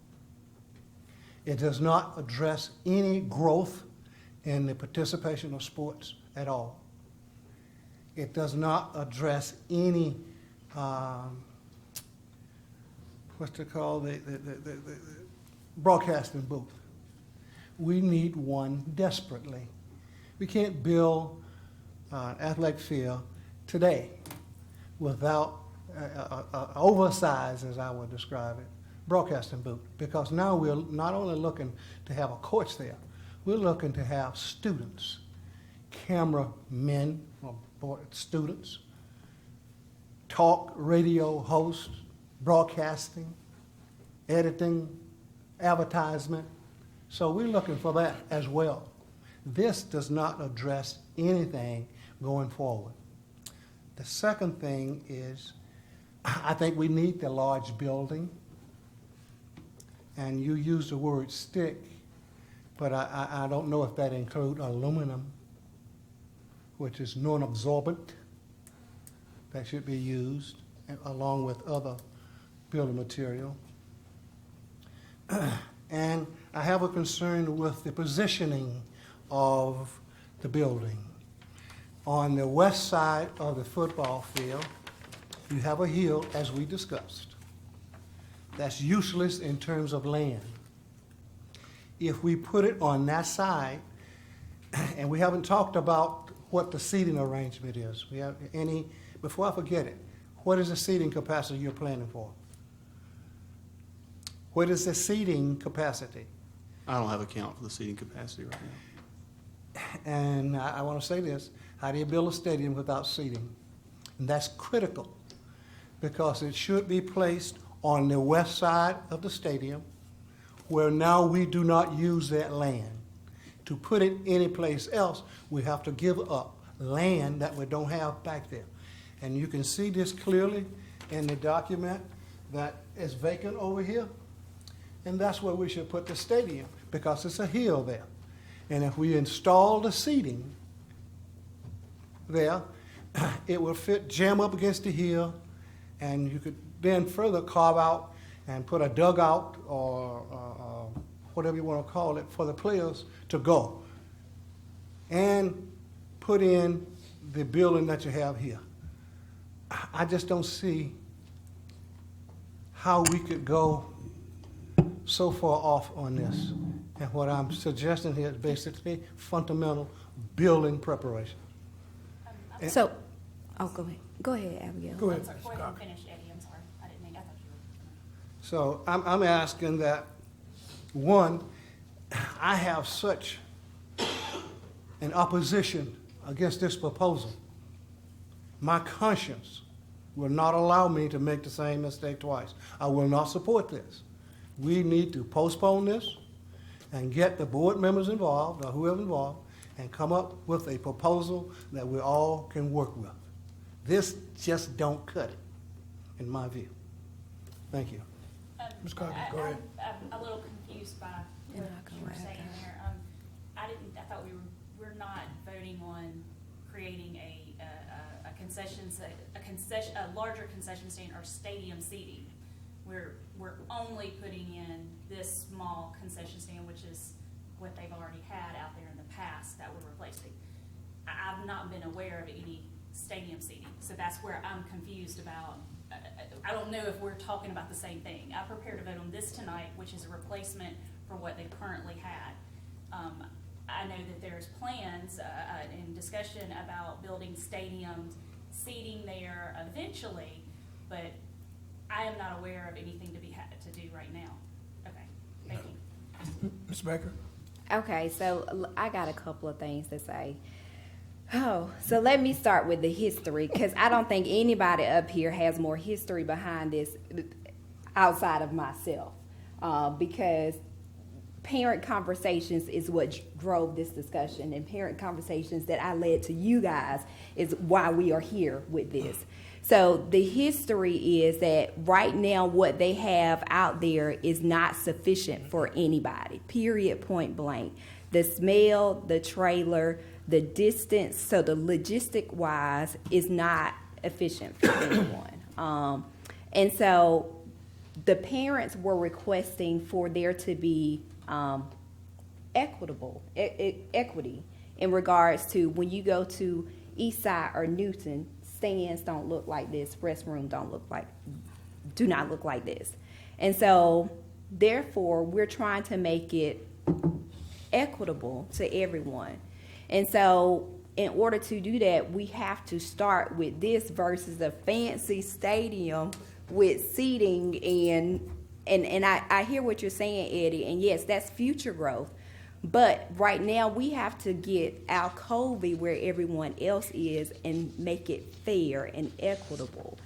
It does not address any growth in the participation of sports at all. It does not address any, the broadcasting booth. We need one desperately. We can't build an athletic field today without oversized, as I would describe it, broadcasting booth. Because now we're not only looking to have a coach there, we're looking to have students, cameramen, or students, talk radio hosts, broadcasting, editing, advertisement. So we're looking for that as well. This does not address anything going forward. The second thing is, I think we need the large building. And you use the word stick, but I don't know if that includes aluminum, which is non-absorbent, that should be used along with other building material. And I have a concern with the positioning of the building. On the west side of the football field, you have a hill, as we discussed. That's useless in terms of land. If we put it on that side, and we haven't talked about what the seating arrangement is. We have any, before I forget it, what is the seating capacity you're planning for? What is the seating capacity? I don't have a count for the seating capacity right now. And I want to say this, how do you build a stadium without seating? And that's critical, because it should be placed on the west side of the stadium, where now we do not use that land. To put it anyplace else, we have to give up land that we don't have back there. And you can see this clearly in the document that is vacant over here. And that's where we should put the stadium, because it's a hill there. And if we install the seating there, it will jam up against the hill, and you could then further carve out and put a dugout or whatever you want to call it for the players to go, and put in the building that you have here. I just don't see how we could go so far off on this. And what I'm suggesting here is basically fundamental building preparation. So, Oh, go ahead. Go ahead, Abigail. Go ahead, I'm sorry, Mrs. go ahead and Cox. finish, Eddie, I'm sorry. I didn't mean, I thought you were. So I'm asking that, one, I have such an opposition against this proposal. My conscience will not allow me to make the same mistake twice. I will not support this. We need to postpone this and get the board members involved, or whoever involved, and come up with a proposal that we all can work with. This just don't cut it, in my view. Thank you. Ms. Coggins, go ahead. I'm a little confused by what you were saying there. I thought we're not voting on creating a larger concession stand or stadium seating. We're only putting in this small concession stand, which is what they've already had out there in the past that we're replacing. I've not been aware of any stadium seating, so that's where I'm confused about. I don't know if we're talking about the same thing. I prepared to vote on this tonight, which is a replacement for what they currently had. I know that there's plans and discussion about building stadium seating there eventually, but I am not aware of anything to do right now. Okay, thank you. Ms. Baker? Okay, so I got a couple of things to say. Oh, so let me start with the history, because I don't think anybody up here has more history behind this outside of myself. Because parent conversations is what drove this discussion, and parent conversations that I led to you guys is why we are here with this. So the history is that right now what they have out there is not sufficient for anybody, period, point blank. The smell, the trailer, the distance, so the logistic wise is not efficient for anyone. And so the parents were requesting for there to be equity in regards to when you go to Eastside or Newton, stands don't look like this, restroom do not look like this. And so therefore we're trying to make it equitable to everyone. And so in order to do that, we have to start with this versus a fancy stadium with seating and I hear what you're saying, Eddie, and yes, that's future growth. But right now we have to get Alcovey where everyone else is and make it fair and equitable.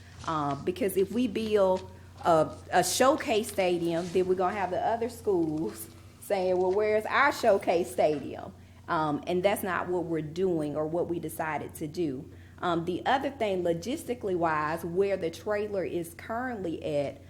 Because if we build a showcase stadium, then we're gonna have the other schools saying, well, where's our showcase stadium? And that's not what we're doing or what we decided to do. The other thing, logistically wise, where the trailer is currently at,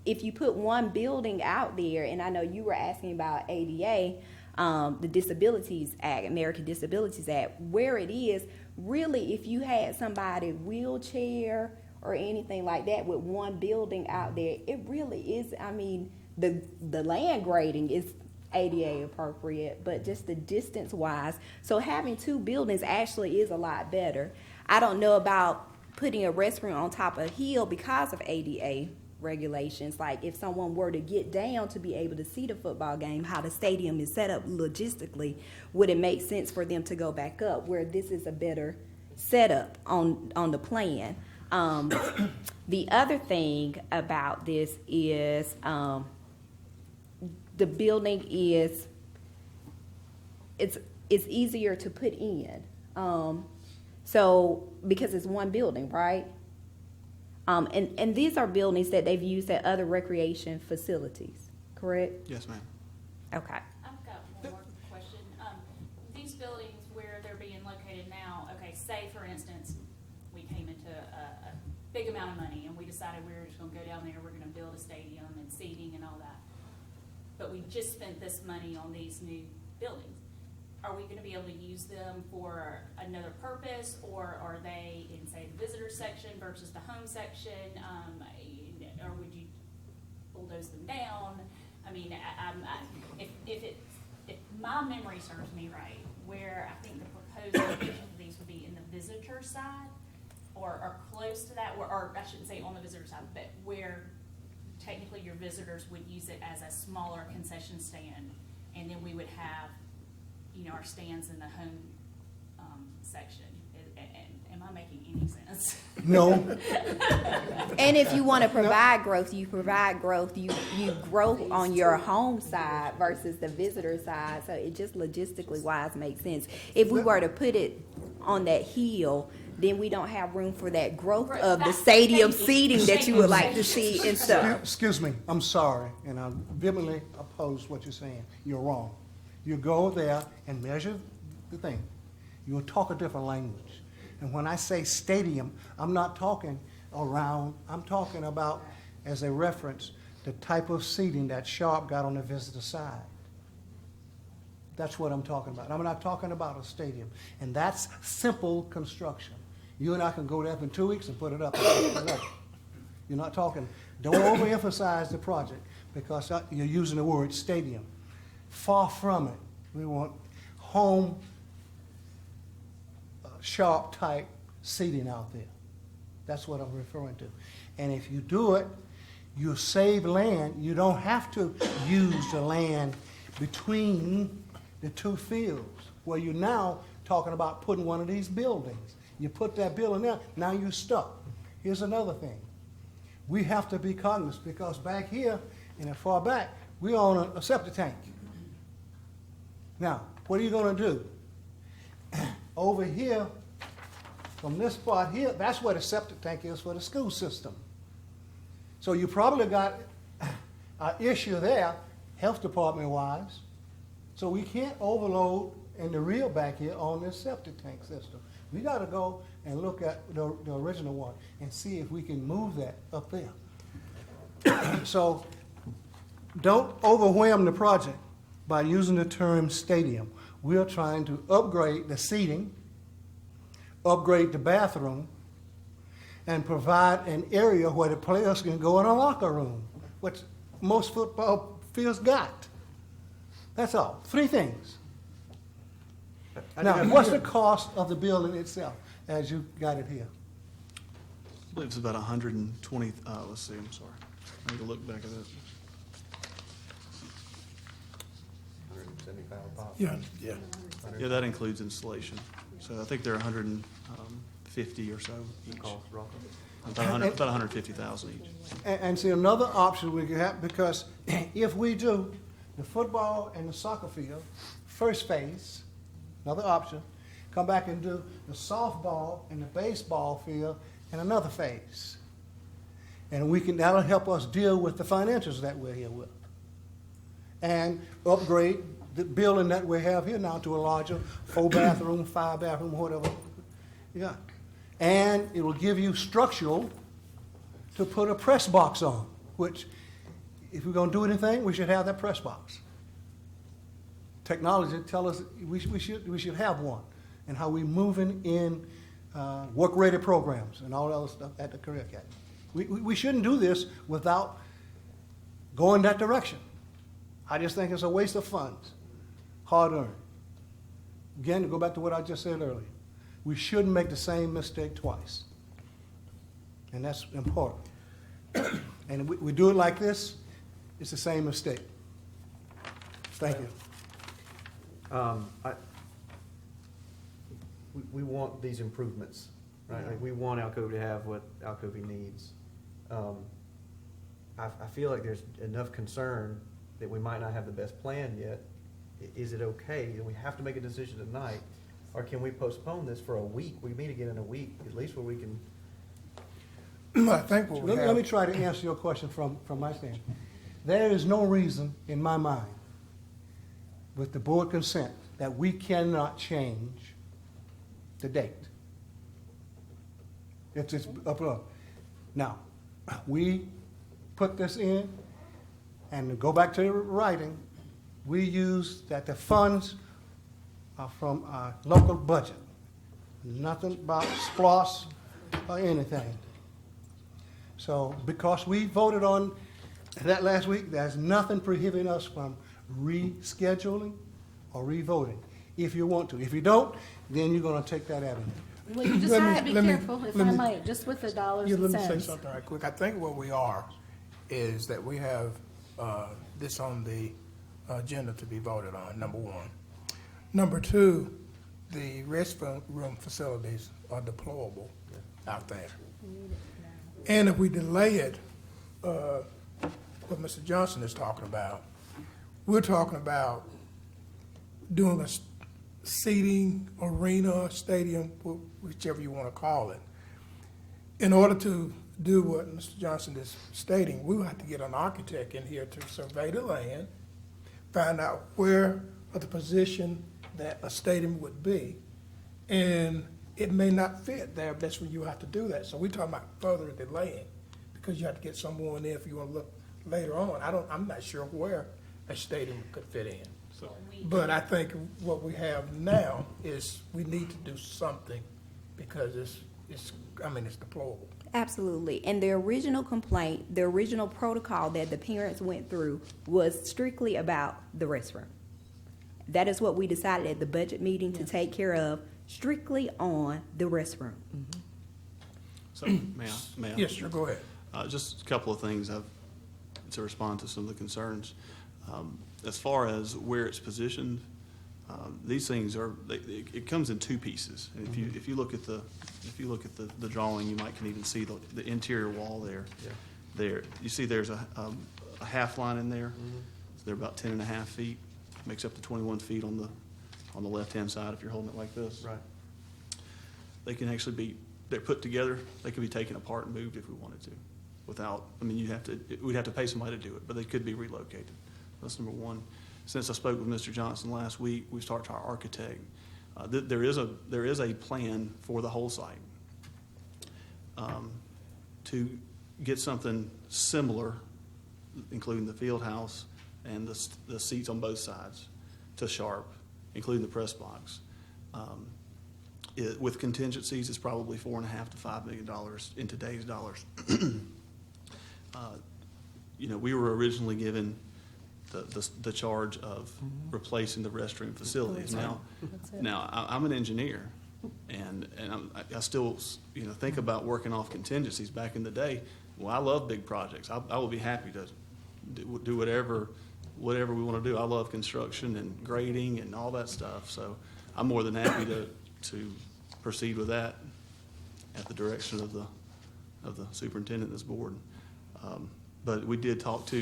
if you put one building out there, and I know you were asking about ADA, the Disabilities Act, American Disabilities Act, where it is, really, if you had somebody wheelchair or anything like that with one building out there, it really is, I mean, the land grading is ADA appropriate, but just the distance wise. So having two buildings actually is a lot better. I don't know about putting a restroom on top of a hill because of ADA regulations. Like if someone were to get down to be able to see the football game, how the stadium is set up logistically, would it make sense for them to go back up where this is a better setup on the plan? The other thing about this is the building is it's easier to put in. So because it's one building, right? And these are buildings that they've used at other recreation facilities, correct? Yes, ma'am. Okay. I've got one more question. These buildings where they're being located now, okay, say for instance, we came into a big amount of money and we decided we were just gonna go down there, we're gonna build a stadium and seating and all that. But we just spent this money on these new buildings. Are we gonna be able to use them for another purpose, or are they in, say, the visitor section versus the home section? Or would you bulldoze them down? I mean, if my memory serves me right, where I think the proposed location of these would be in the visitor side, or close to that, or I shouldn't say on the visitor side, but where technically your visitors would use it as a smaller concession stand, and then we would have, you know, our stands in the home section. Am I making any sense? No. And if you want to provide growth, you provide growth. You grow on your home side versus the visitor side. So it just logistically wise makes sense. If we were to put it on that hill, then we don't have room for that growth of the stadium seating that you would like to see and stuff. Excuse me, I'm sorry, and I vehemently oppose what you're saying. You're wrong. You go there and measure the thing. You will talk a different language. And when I say stadium, I'm not talking around, I'm talking about, as a reference, the type of seating that Sharp got on the visitor side. That's what I'm talking about. I'm not talking about a stadium. And that's simple construction. You and I can go there in 2 weeks and put it up. You're not talking, don't overemphasize the project because you're using the word stadium. Far from it. We want home, Sharp type seating out there. That's what I'm referring to. And if you do it, you save land. You don't have to use the land between the two fields where you're now talking about putting one of these buildings. You put that building there, now you're stuck. Here's another thing. We have to be cognizant because back here, and far back, we own a septic tank. Now, what are you going to do? Over here, from this spot here, that's where the septic tank is for the school system. So you probably got an issue there health department wise. So we can't overload in the real back here on this septic tank system. We gotta go and look at the original one and see if we can move that up there. So don't overwhelm the project by using the term stadium. We're trying to upgrade the seating, upgrade the bathroom, and provide an area where the players can go in a locker room, which most football fields got. That's all. 3 things. Now, what's the cost of the building itself, as you got it here? I believe it's about 120, let's see, I'm sorry. I need to look back at it. 175 pop. Yeah, yeah. Yeah, that includes installation. So I think they're 150 or so each. Cost, Rocco. About 150,000 each. And see, another option we could have, because if we do the football and the soccer field, first phase, another option, come back and do the softball and the baseball field in another phase. And that'll help us deal with the financials that we're here with. And upgrade the building that we have here now to a larger 4-bathroom, 5-bathroom, whatever. Yeah. And it will give you structural to put a press box on, which if we're gonna do anything, we should have that press box. Technology tell us we should have one, and how we moving in work-ready programs and all that other stuff at the Career Academy. We shouldn't do this without going that direction. I just think it's a waste of funds, hard-earned. Again, to go back to what I just said earlier, we shouldn't make the same mistake twice, and that's important. And we do it like this, it's the same mistake. Thank you. We want these improvements, right? Like, we want Alcovy to have what Alcovy needs. I feel like there's enough concern that we might not have the best plan yet. Is it okay, and we have to make a decision tonight, or can we postpone this for a week? We meet again in a week, at least where we can. I think what we Let have. me try to answer your question from my standpoint. There is no reason in my mind, with the board consent, that we cannot change the date. It's up. Now, we put this in, and to go back to the writing, we use that the funds are from our local budget. Nothing about SPLOS or anything. So because we voted on that last week, there's nothing prohibiting us from rescheduling or revoting if you want to. If you don't, then you're going to take that avenue. Well, you just Let have me- to let be me- careful, if let I me- might, just with the dollars Yeah, and let me say cents. something right quick. I think where we are is that we have this on the agenda to be voted on, number one. Number two, the restroom facilities are deplorable out there. And if we delay it, what Mr. Johnson is talking about, we're talking about doing a seating arena, stadium, whichever you want to call it. In order to do what Mr. Johnson is stating, we will have to get an architect in here to survey the land, find out where the position that a stadium would be, and it may not fit there. That's when you have to do that. So we're talking about further delaying, because you have to get someone in if you want to look later on. I'm not sure where a stadium could fit in. But I think what we have now is we need to do something, because it's deplorable. Absolutely. And the original complaint, the original protocol that the parents went through was strictly about the restroom. That is what we decided at the budget meeting to take care of, strictly on the restroom. So, may I? Yes, sir, go ahead. Just a couple of things to respond to some of the concerns. As far as where it's positioned, these things it comes in 2 pieces. And if you look at the drawing, you can even see the interior wall there. Yeah. There, you see there's a half line in there. So they're about 10.5 feet. Makes up to 21 feet on the left-hand side if you're holding it like this. Right. They can actually they're put together. They could be taken apart and moved if we wanted to. We'd have to pay somebody to do it, but they could be relocated. That's number one. Since I spoke with Mr. Johnson last week, we've talked to our architect. There is a plan for the whole site to get something similar, including the field house and the seats on both sides, to Sharp, including the press box. With contingencies, it's probably $4.5 to $5 million in today's dollars. We were originally given the charge of replacing the restroom facilities. Now I'm an engineer, and I still think about working off contingencies. Back in the day, well, I love big projects. I will be happy to do whatever we want to do. I love construction and grading and all that stuff. So I'm more than happy to proceed with that at the direction of the superintendent and this board. But I did talk to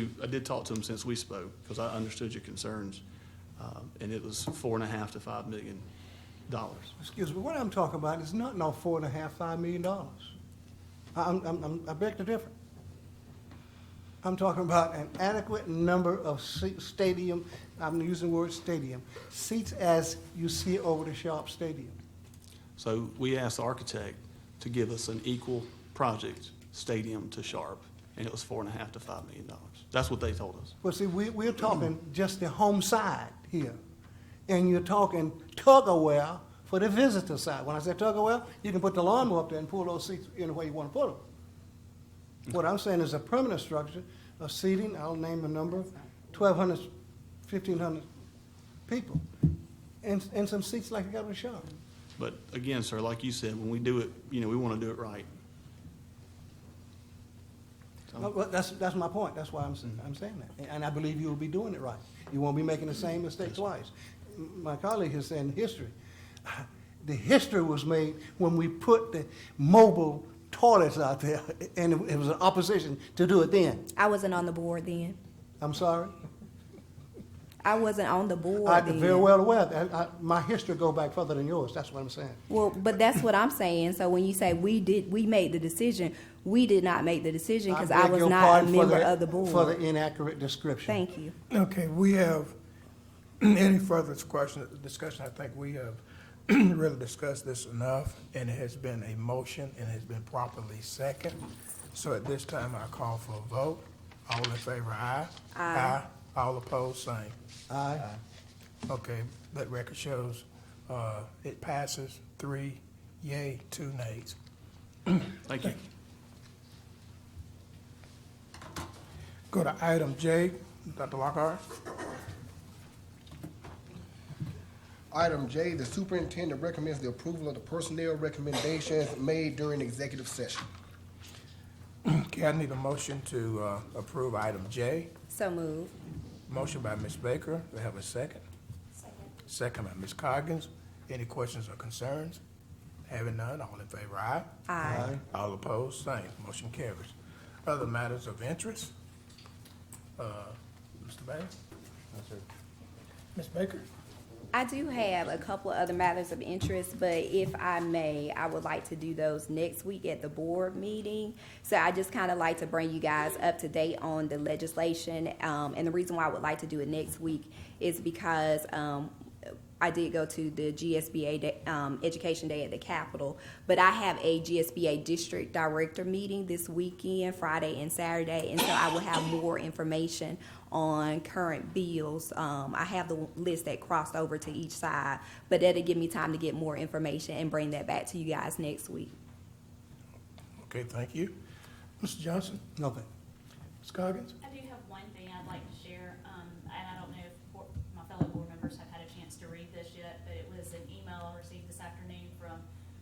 him since we spoke, because I understood your concerns, and it was $4.5 to $5 million. Excuse me, what I'm talking about is not no $4.5, $5 million. I beg to differ. I'm talking about an adequate number of stadium, I'm using the word stadium, seats as you see over the Sharp Stadium. So we asked the architect to give us an equal project stadium to Sharp, and it was $4.5 to $5 million. That's what they told us. Well, see, we're talking just the home side here, and you're talking tug-of-war for the visitor side. When I say tug-of-war, you can put the lawnmower up there and pull those seats in where you want to put them. What I'm saying is a permanent structure of seating, I'll name a number, 1,200, 1,500 people, and some seats like you got in the shop. But again, sir, like you said, when we do it, we want to do it right. Well, that's my point. That's why I'm saying that. And I believe you'll be doing it right. You won't be making the same mistake twice. My colleague has said history. The history was made when we put the mobile toilets out there, and it was an opposition to do it then. I wasn't on the board then. I'm sorry? I wasn't on the board I'm then. very well aware. My history go back further than yours. That's what I'm saying. Well, but that's what I'm saying. So when you say we made the decision, we did not make the decision because I was not a member of the board. For the inaccurate description. Thank you. Okay, we have any further discussion. I think we have really discussed this enough, and it has been a motion and has been properly second. So at this time, I call for a vote. All in favor, aye. Aye. All opposed, same. Aye. Okay, that record shows it passes 3 yea, 2 nays. Thank you. Go to item J, Dr. Lockhart. Item J, the superintendent recommends the approval of the personnel recommendations made during executive session. Okay, I need a motion to approve item J. So move. Motion by Ms. Baker. Do I have a second? Second by Ms. Coggins. Any questions or concerns? Having none, all in favor, aye. Aye. All opposed, same. Motion carries. Other matters of interest? Mr. Baker? No, sir. Ms. Baker? I do have a couple of other matters of interest, but if I may, I would like to do those next week at the board meeting. So I just kind of like to bring you guys up to date on the legislation. And the reason why I would like to do it next week is because I did go to the GSBA day, Education Day at the Capitol, but I have a GSBA District Director meeting this weekend, Friday and Saturday, and so I will have more information on current bills. I have the list that crossed over to each side, but that'll give me time to get more information and bring that back to you guys next week. Okay, thank you. Mr. Johnson? Okay. Ms. Coggins? I do have one thing I'd like to share, and I don't know if my fellow board members have had a chance to read this yet, but it was an email I received this afternoon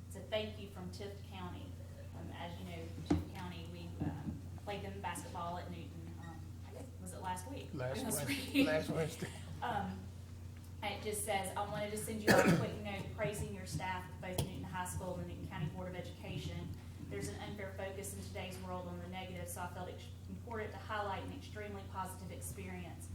it's a thank you from Tift County. As you know, Tift County, we played them basketball at Newton. I guess, was it last week? Last It was Wednesday. free. Last Wednesday. It just says, I wanted to send you all a quick note praising your staff at both Newton High School and the Newton County Board of Education. There's an unfair focus in today's world on the negative, so I felt it important to highlight an extremely positive experience.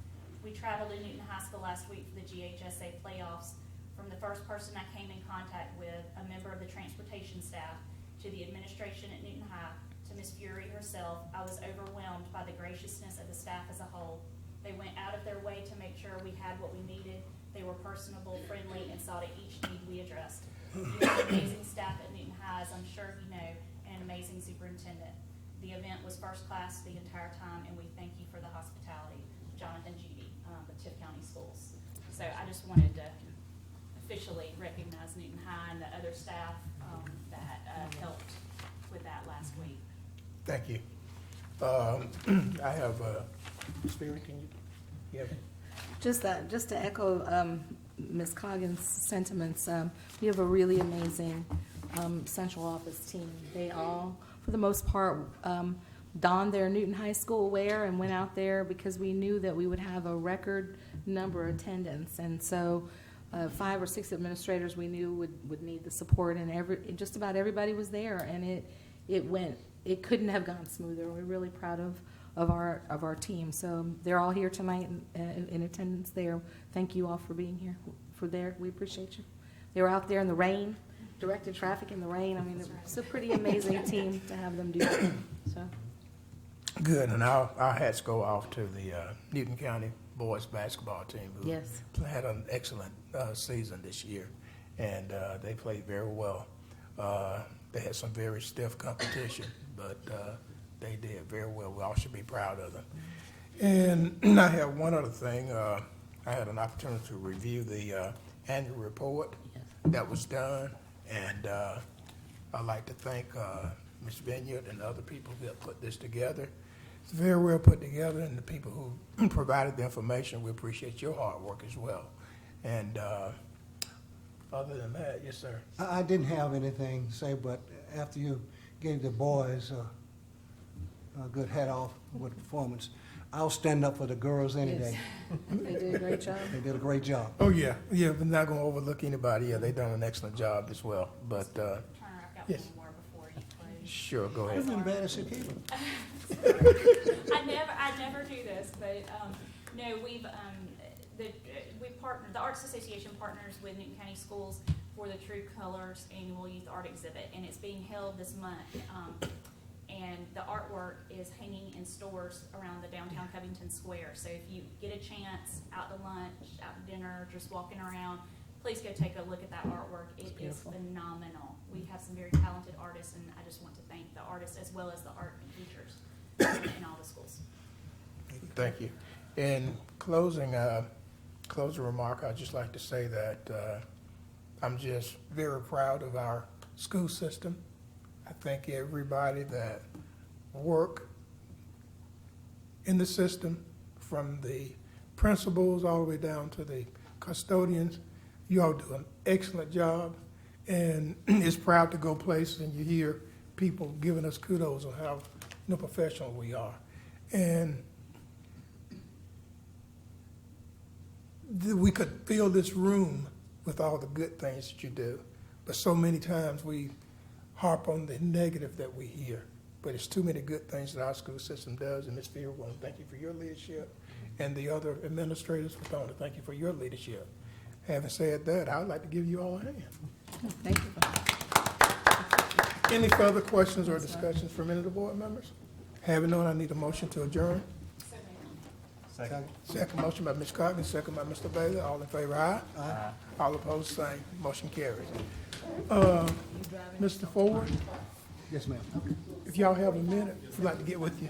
We traveled to Newton High School last week for the GHSA playoffs. From the first person I came in contact with, a member of the transportation staff, to the administration at Newton High, to Ms. Fury herself, I was overwhelmed by the graciousness of the staff as a whole. They went out of their way to make sure we had what we needed. They were personable, friendly, and saw to each need we addressed. You have amazing staff at Newton High, as I'm sure you know, and an amazing superintendent. The event was first class the entire time, and we thank you for the hospitality. Jonathan Judy, the Tift County Schools. So I just wanted to officially recognize Newton High and the other staff that helped with that last week. Thank you. I have, Spirit, can you have? Just to echo Ms. Coggin's sentiments, we have a really amazing central office team. They all, for the most part, donned their Newton High School wear and went out there because we knew that we would have a record number of attendance. And so 5 or 6 administrators we knew would need the support, and just about everybody was there, and it couldn't have gone smoother. We're really proud of our team. So they're all here tonight in attendance there. Thank you all for being here. We appreciate you. They were out there in the rain, directed traffic in the rain. I mean, it's a pretty amazing team to have them do that. So. Good, and our hats go off to the Newton County boys basketball team who Yes. had an excellent season this year, and they played very well. They had some very stiff competition, but they did very well. We all should be proud of them. And I have one other thing. I had an opportunity to review the annual report that was done, and I'd like to thank Ms. Vineyard and other people that put this together. It's very well put together, and the people who provided the information, we appreciate your hard work as well. And other than that, yes, sir. I didn't have anything to say, but after you gave the boys a good head off with the performance, I'll stand up for the girls any day. They did a great job. They did a great job. Oh, yeah, we're not going to overlook anybody. Yeah, they've done an excellent job as well. But, Turner, I've got yes. one more before you close. Sure, go It ahead. wasn't bad as Shakira. I never do this, but no, we partner. The Arts Association partners with Newton County Schools for the True Colors Annual Youth Art Exhibit, and it's being held this month. And the artwork is hanging in stores around the downtown Covington Square. So if you get a chance out to lunch, out to dinner, just walking around, please go take a look at that artwork. It is phenomenal. We have some very talented artists, and I just want to thank the artists as well as the art teachers in all the schools. Thank you. In closing remark, I'd just like to say that I'm just very proud of our school system. I thank everybody that work in the system, from the principals all the way down to the custodians. You all do an excellent job, and it's proud to go places and you hear people giving us kudos on how professional we are. And we could fill this room with all the good things that you do, but so many times we harp on the negative that we hear. But it's too many good things that our school system does, and Ms. Fear, we want to thank you for your leadership, and the other administrators, we want to thank you for your leadership. Having said that, I would like to give you all a hand. Thank you. Any further questions or discussions from any of the board members? Having none, I need a motion to adjourn. Second. Second motion by Ms. Coggins, second by Mr. Bailey. All in favor, aye? Aye. All opposed, same. Motion carries. Mr. Ford, Yes, ma'am. if y'all have a minute, we'd like to get with you.